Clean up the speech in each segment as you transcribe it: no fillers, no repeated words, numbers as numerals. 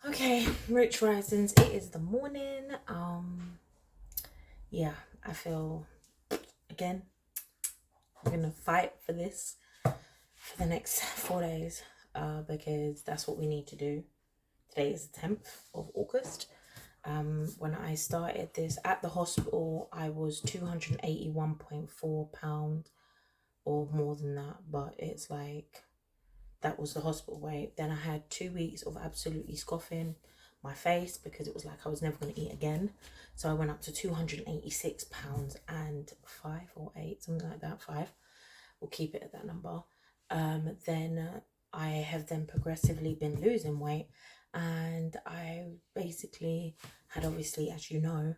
Okay, Rich Risings, it is the morning. Yeah, I feel again I'm gonna fight for this for the next 4 days, because that's what we need to do. Today is the 10th of August. When I started this at the hospital, I was 281.4 pounds or more than that, but it's like that was the hospital weight. Then I had 2 weeks of absolutely scoffing my face because it was like I was never going to eat again. So I went up to 286 pounds and 5 or 8, something like that. 5. We'll keep it at that number. Then I have then progressively been losing weight, and I basically had, obviously, as you know,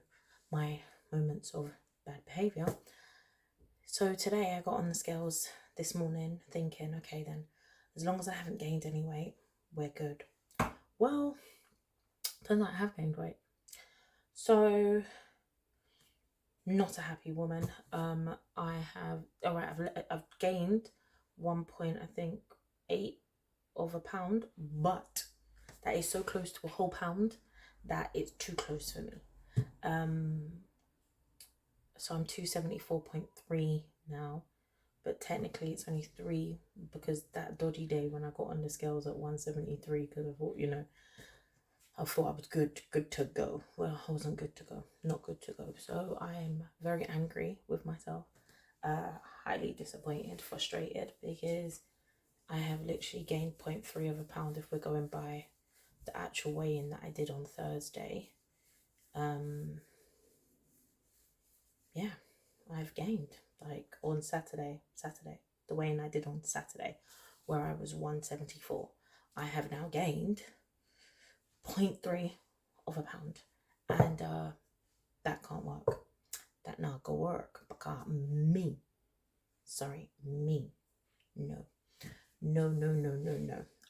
my moments of bad behavior. So today I got on the scales this morning thinking, okay then, as long as I haven't gained any weight, we're good. Well, turns out I have gained weight. So, not a happy woman. I've gained 1.8 of a pound, but that is so close to a whole pound that it's too close for me. So I'm 274.3 now, but technically it's only 3 because that dodgy day when I got on the scales at 173, because I thought, I thought I was good to go. Well, I wasn't good to go, not good to go. So I'm very angry with myself, highly disappointed, frustrated, because I have literally gained 0.3 of a pound if we're going by the actual weigh-in that I did on Thursday. Yeah, I've gained, like, on Saturday, the weigh-in I did on Saturday, where I was 174. I have now gained 0.3 of a pound, and that can't work. That not gonna work because me, no.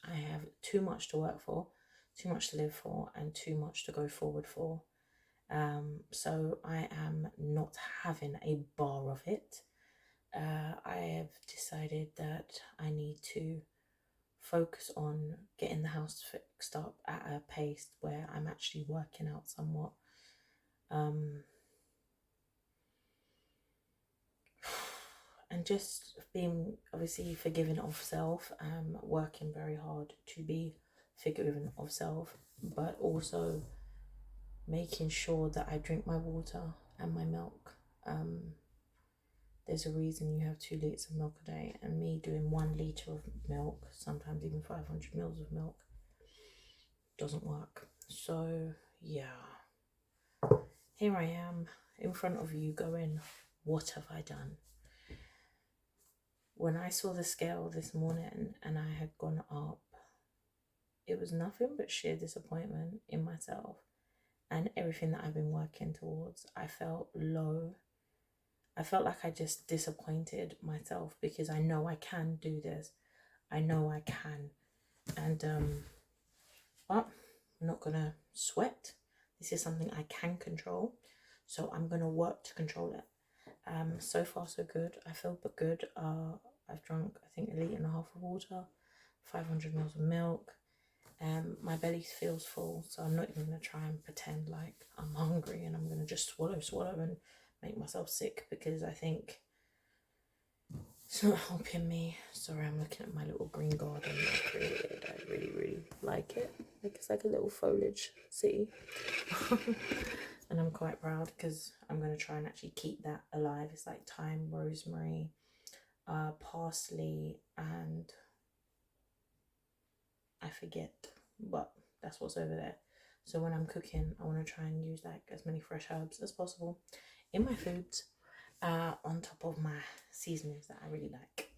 I have too much to work for, too much to live for, and too much to go forward for. So I am not having a bar of it. I have decided that I need to focus on getting the house fixed up at a pace where I'm actually working out somewhat. And just being obviously forgiving of self, working very hard to be forgiving of self, but also making sure that I drink my water and my milk. There's a reason you have 2 litres of milk a day, and me doing 1 litre of milk, sometimes even 500 mils of milk, doesn't work. So yeah, here I am in front of you going, what have I done? When I saw the scale this morning and I had gone up, it was nothing but sheer disappointment in myself and everything that I've been working towards. I felt low. I felt like I just disappointed myself, because I know I can do this. I know I can. And but I'm not gonna sweat. This is something I can control, so I'm gonna work to control it. So far so good. I feel but good. I've drunk, I think, 1.5 litres of water, 500 mils of milk. My belly feels full, so I'm not even gonna try and pretend like I'm hungry and I'm gonna just swallow and make myself sick, because I think it's not helping me. Sorry, I'm looking at my little green garden that I created. I really like it. Like, it's like a little foliage city. And I'm quite proud, because I'm going to try and actually keep that alive. It's like thyme, rosemary, parsley, and I forget, but that's what's over there. So when I'm cooking, I want to try and use like as many fresh herbs as possible in my foods, on top of my seasonings that I really like.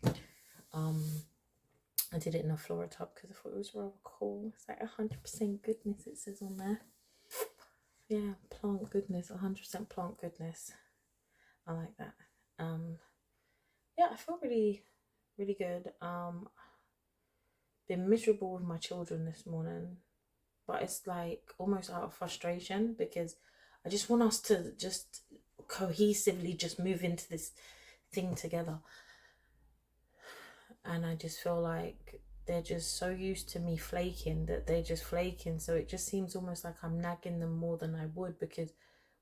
I did it in a flora tub because I thought it was rather cool. It's like 100% goodness, it says on there. Yeah, plant goodness, 100% plant goodness. I like that. Yeah, I feel really good. Been miserable with my children this morning, but it's like almost out of frustration, because I just want us to just cohesively just move into this thing together. And I just feel like they're just so used to me flaking that they're just flaking. So it just seems almost like I'm nagging them more than I would, because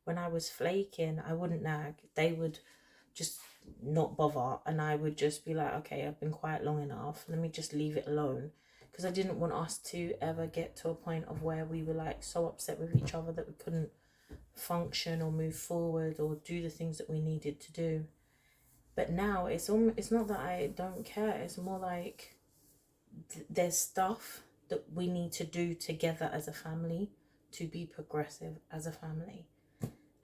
when I was flaking, I wouldn't nag. They would just not bother, and I would just be like, okay, I've been quiet long enough, let me just leave it alone, because I didn't want us to ever get to a point of where we were like so upset with each other that we couldn't function or move forward or do the things that we needed to do. But now it's not that I don't care, it's more like there's stuff that we need to do together as a family to be progressive as a family,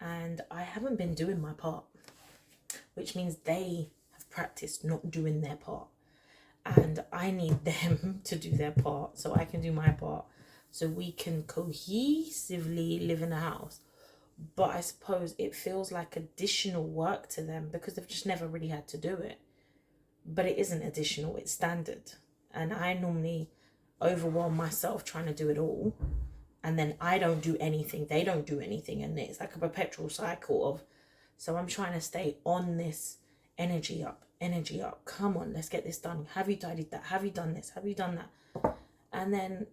and I haven't been doing my part, which means they have practiced not doing their part, and I need them to do their part so I can do my part, so we can cohesively live in a house. But I suppose it feels like additional work to them because they've just never really had to do it. But it isn't additional, it's standard. And I normally overwhelm myself trying to do it all, and then I don't do anything, they don't do anything, and it's like a perpetual cycle of, so I'm trying to stay on this energy up, come on, let's get this done, have you tidied that, have you done this, have you done that? And then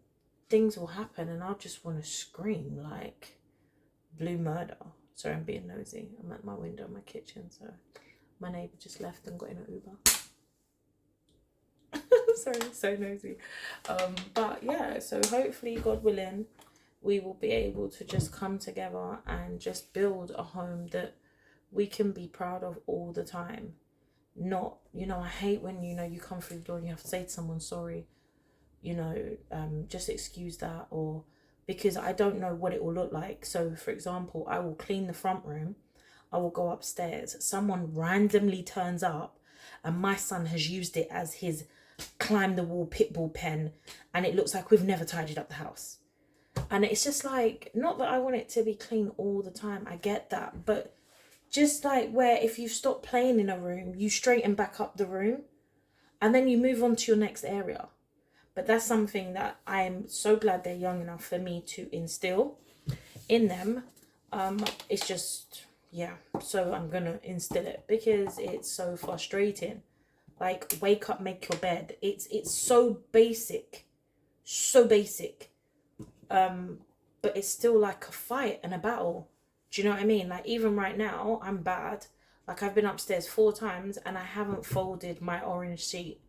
things will happen and I'll just want to scream like blue murder. Sorry, I'm being nosy, I'm at my window in my kitchen, so my neighbour just left and got in an Uber. Sorry, so nosy. But yeah, so hopefully, God willing, we will be able to just come together and just build a home that we can be proud of all the time. Not, I hate when, you come through the door and you have to say to someone, sorry, just excuse that, or because I don't know what it will look like. So for example, I will clean the front room, I will go upstairs, someone randomly turns up and my son has used it as his climb the wall pitbull pen, and it looks like we've never tidied up the house. And it's just like, not that I want it to be clean all the time, I get that, but just like where if you stop playing in a room, you straighten back up the room and then you move on to your next area. But that's something that I'm so glad they're young enough for me to instill in them. It's just, yeah, so I'm gonna instill it because it's so frustrating. Like, wake up, make your bed. It's so basic. So basic. But it's still like a fight and a battle. Do you know what I mean? Like, even right now, I'm bad. Like, I've been upstairs 4 times and I haven't folded my orange sheet.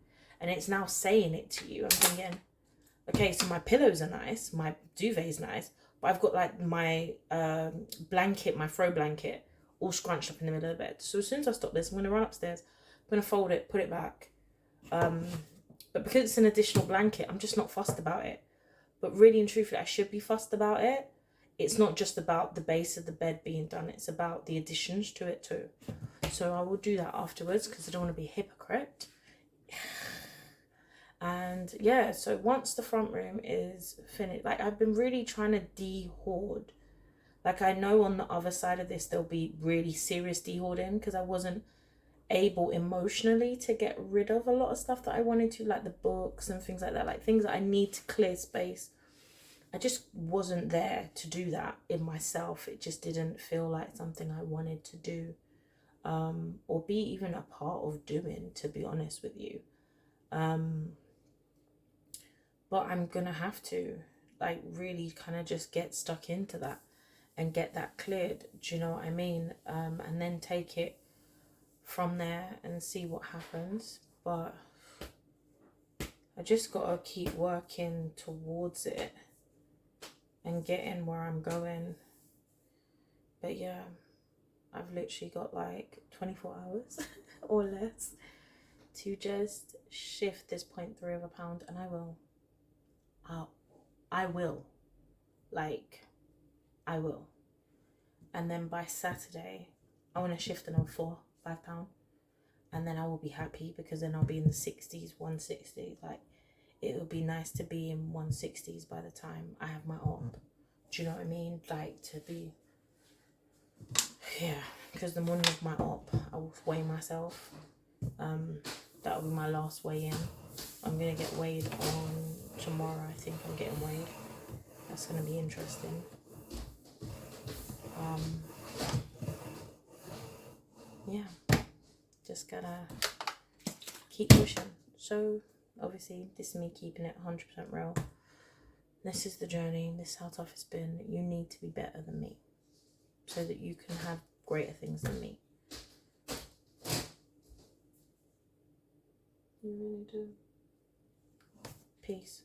And it's now saying it to you. I'm thinking, okay, so my pillows are nice. My duvet is nice. But I've got, like, my blanket, my throw blanket, all scrunched up in the middle of the bed. So as soon as I stop this, I'm going to run upstairs. I'm going to fold it, put it back. But because it's an additional blanket, I'm just not fussed about it. But really and truthfully, I should be fussed about it. It's not just about the base of the bed being done. It's about the additions to it too. So I will do that afterwards because I don't want to be a hypocrite. And yeah, so once the front room is finished, like, I've been really trying to de-hoard. Like, I know on the other side of this, there'll be really serious de-hoarding because I wasn't able emotionally to get rid of a lot of stuff that I wanted to, like the books and things like that, like things that I need to clear space. I just wasn't there to do that in myself. It just didn't feel like something I wanted to do, or be even a part of doing, to be honest with you. But I'm gonna have to, like, really kind of just get stuck into that and get that cleared. Do you know what I mean? And then take it from there and see what happens. But I just gotta keep working towards it and getting where I'm going. But yeah, I've literally got like 24 hours or less to just shift this 0.3 of a pound, and I will. I will. Like, I will. And then by Saturday, I want to shift another 4-5 pound, and then I will be happy because then I'll be in the 60s, 160. Like, it would be nice to be in 160s by the time I have my op. Do you know what I mean? Like, to be, yeah, because the morning of my op, I will weigh myself. That will be my last weigh in. I'm gonna get weighed on tomorrow. I think I'm getting weighed. That's gonna be interesting. Yeah, just gotta keep pushing. So Obviously, this is me keeping it 100% real. This is the journey. This is how tough it's been. You need to be better than me so that you can have greater things than me. You really do. Peace.